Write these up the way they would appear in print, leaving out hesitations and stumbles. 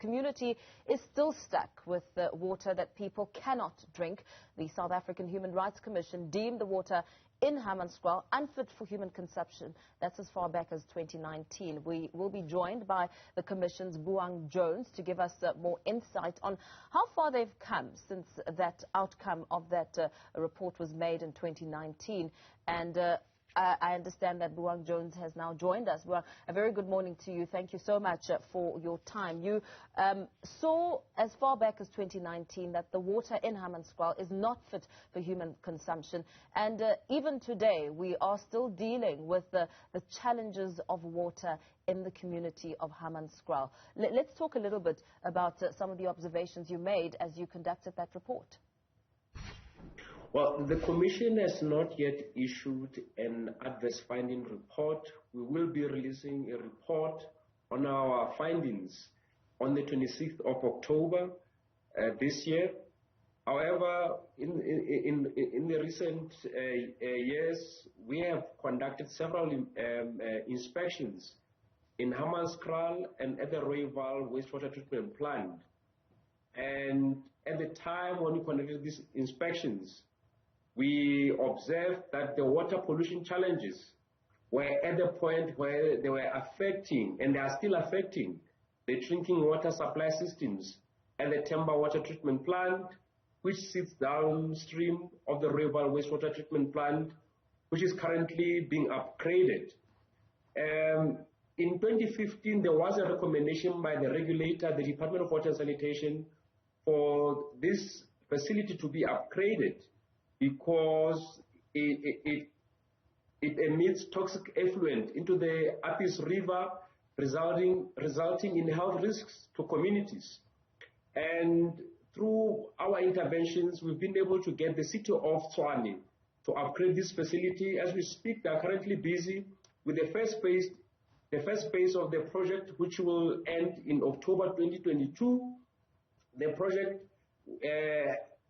community is still stuck with the water that people cannot drink. The South African Human Rights Commission deemed the water in Hammanskraal unfit for human consumption. That's as far back as 2019. We will be joined by the Commission's Buang Jones to give us more insight on how far they've come since that outcome of that report was made in 2019. And I understand that Buang Jones has now joined us. Buang, a very good morning to you. Thank you so much for your time. You saw as far back as 2019 that the water in Hammanskraal is not fit for human consumption. And even today, we are still dealing with the challenges of water in the community of Hammanskraal. Let's talk a little bit about some of the observations you made as you conducted that report. Well, the Commission has not yet issued an adverse finding report. We will be releasing a report on our findings on the 26th of October this year. However, in the recent years, we have conducted several inspections in Hammanskraal and at the Rooiwal wastewater treatment plant. And at the time when we conducted these inspections, we observed that the water pollution challenges were at the point where they were affecting, and they are still affecting, the drinking water supply systems at the Temba water treatment plant, which sits downstream of the Rooiwal wastewater treatment plant, which is currently being upgraded. In 2015, there was a recommendation by the regulator, the Department of Water and Sanitation, for this facility to be upgraded because it emits toxic effluent into the Apis River, resulting in health risks to communities. And through our interventions, we've been able to get the city of Tshwane to upgrade this facility. As we speak, they are currently busy with the first phase of the project, which will end in October 2022. The project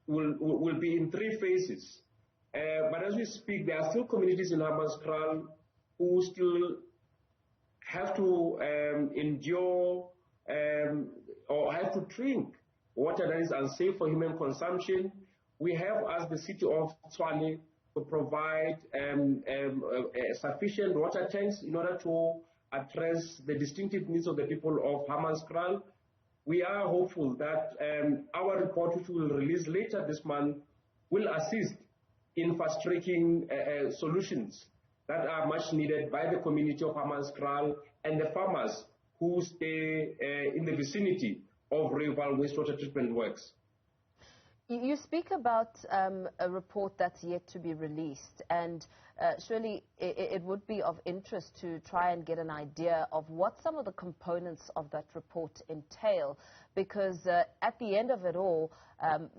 will be in 3 phases. But as we speak, there are still communities in Hammanskraal who still have to endure or have to drink water that is unsafe for human consumption. We have asked the city of Tshwane to provide sufficient water tanks in order to address the distinctive needs of the people of Hammanskraal. We are hopeful that our report, which we will release later this month, will assist in fast-tracking solutions that are much needed by the community of Hammanskraal and the farmers who stay in the vicinity of Rooiwal wastewater treatment works. You speak about a report that's yet to be released, and surely it would be of interest to try and get an idea of what some of the components of that report entail, because at the end of it all,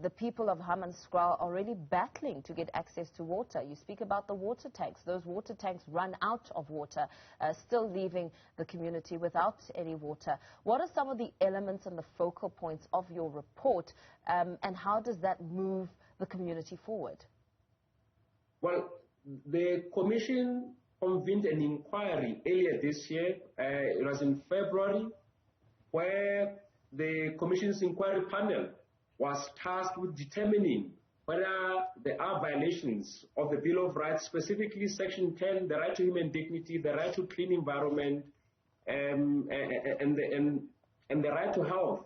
the people of Hammanskraal are really battling to get access to water. You speak about the water tanks. Those water tanks run out of water, still leaving the community without any water. What are some of the elements and the focal points of your report, and how does that move the community forward? Well, the Commission convened an inquiry earlier this year, it was in February, where the Commission's inquiry panel was tasked with determining whether there are violations of the Bill of Rights, specifically Section 10, the right to human dignity, the right to clean environment, and the right to health.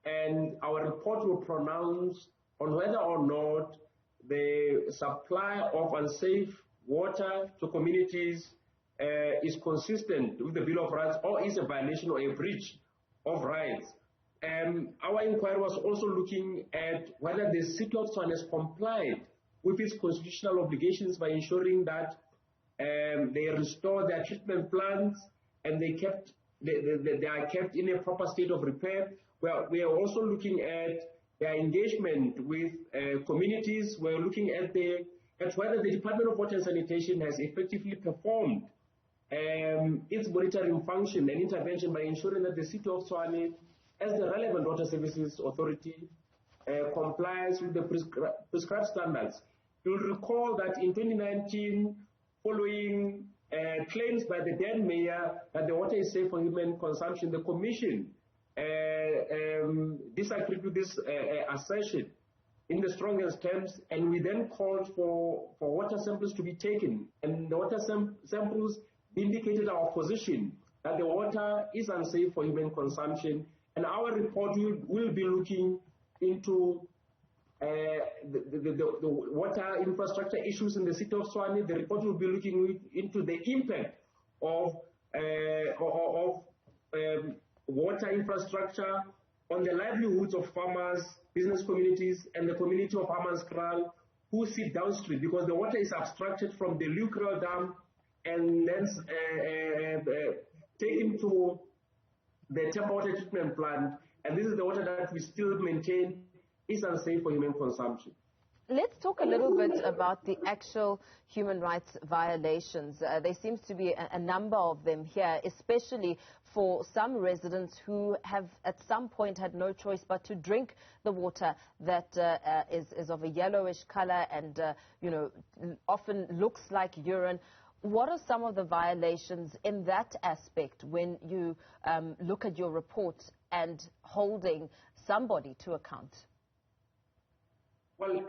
And our report will pronounce on whether or not the supply of unsafe water to communities is consistent with the Bill of Rights or is a violation or a breach of rights. Our inquiry was also looking at whether the city of Tshwane has complied with its constitutional obligations by ensuring that they restore their treatment plants and they are kept in a proper state of repair. We are also looking at their engagement with communities. We're looking at whether the Department of Water and Sanitation has effectively performed its monitoring function and intervention by ensuring that the city of Tshwane, as the relevant water services authority, complies with the prescribed standards. You'll recall that in 2019, following claims by the then mayor that the water is safe for human consumption, the Commission disagreed with this assertion in the strongest terms, and we then called for water samples to be taken. And the water samples indicated our position that the water is unsafe for human consumption. And our report will be looking into the water infrastructure issues in the city of Tshwane. The report will be looking into the impact of water infrastructure on the livelihoods of farmers, business communities, and the community of Hammanskraal who sit downstream, because the water is abstracted from the Lucrel Dam and then taken to the Tempa water treatment plant, and this is the water that we still maintain is unsafe for human consumption. Let's talk a little bit about the actual human rights violations. There seems to be a number of them here, especially for some residents who have at some point had no choice but to drink the water that is of a yellowish color and often looks like urine. What are some of the violations in that aspect when you look at your report and holding somebody to account? Well,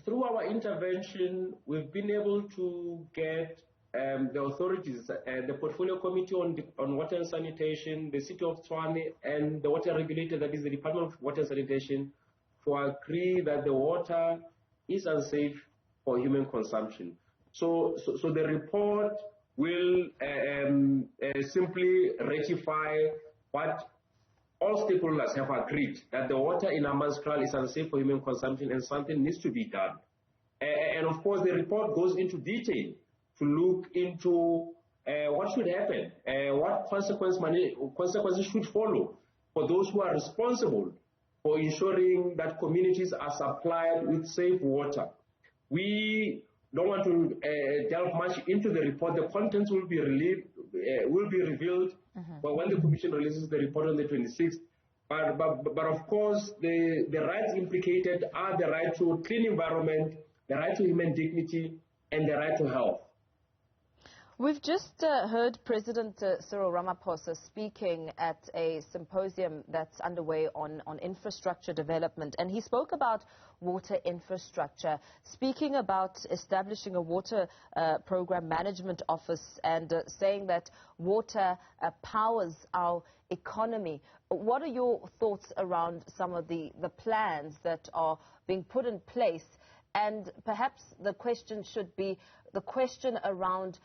through our intervention, we've been able to get the authorities, the Portfolio Committee on Water and Sanitation, the City of Tshwane, and the water regulator, that is the Department of Water and Sanitation, to agree that the water is unsafe for human consumption. So the report will simply ratify what all stakeholders have agreed, that the water in Hammanskraal is unsafe for human consumption and something needs to be done. And of course, the report goes into detail to look into what should happen, what consequences should follow for those who are responsible for ensuring that communities are supplied with safe water. We don't want to delve much into the report. The contents will be revealed but when the Commission releases the report on the 26th. But of course, the rights implicated are the right to a clean environment, the right to human dignity, and the right to health. We've just heard President Cyril Ramaphosa speaking at a symposium that's underway on infrastructure development, and he spoke about water infrastructure, speaking about establishing a water program management office and saying that water powers our economy. What are your thoughts around some of the plans that are being put in place? And perhaps the question should be the question around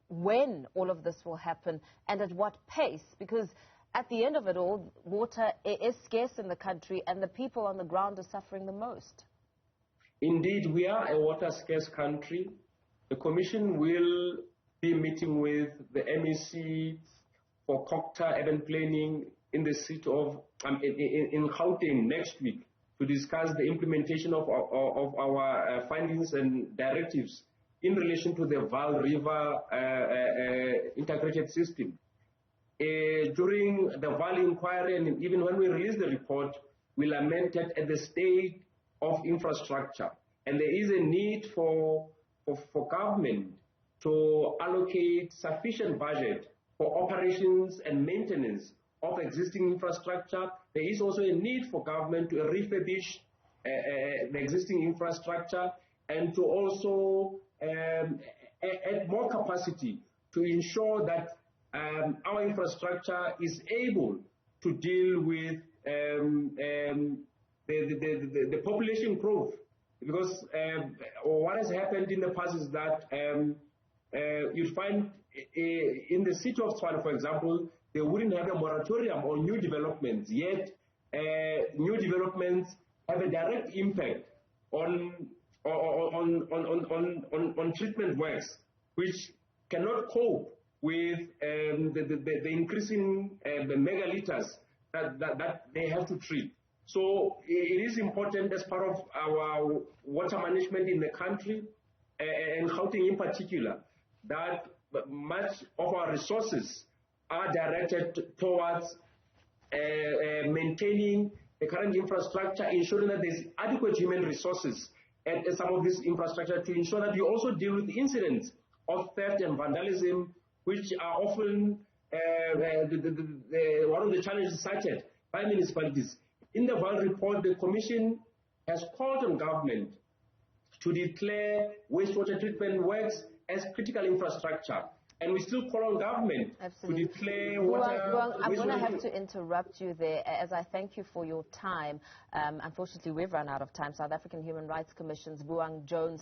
when all of this will happen and at what pace, because at the end of it all, water is scarce in the country and the people on the ground are suffering the most. Indeed, we are a water scarce country. The Commission will be meeting with the MEC for Kokta urban planning in the city of in Gauteng next week to discuss the implementation of our findings and directives in relation to the Vaal River integrated system. During the Vaal inquiry, and even when we release the report, we lamented at the state of infrastructure. And there is a need for government to allocate sufficient budget for operations and maintenance of existing infrastructure. There is also a need for government to refurbish the existing infrastructure and to also add more capacity to ensure that our infrastructure is able to deal with the population growth. Because what has happened in the past is that you'd find in the city of Tshwane, for example, they wouldn't have a moratorium on new developments, yet new developments have a direct impact on treatment works, which cannot cope with the increasing megaliters that they have to treat. So it is important as part of our water management in the country, and Gauteng in particular, that much of our resources are directed towards maintaining the current infrastructure, ensuring that there's adequate human resources at some of this infrastructure to ensure that you also deal with incidents of theft and vandalism, which are often one of the challenges cited by municipalities. In the Val report, the Commission has called on government to declare wastewater treatment works as critical infrastructure. And we still call on government to declare water. I'm going to have to interrupt you there, as I thank you for your time. Unfortunately, we've run out of time. South African Human Rights Commission's Buang Jones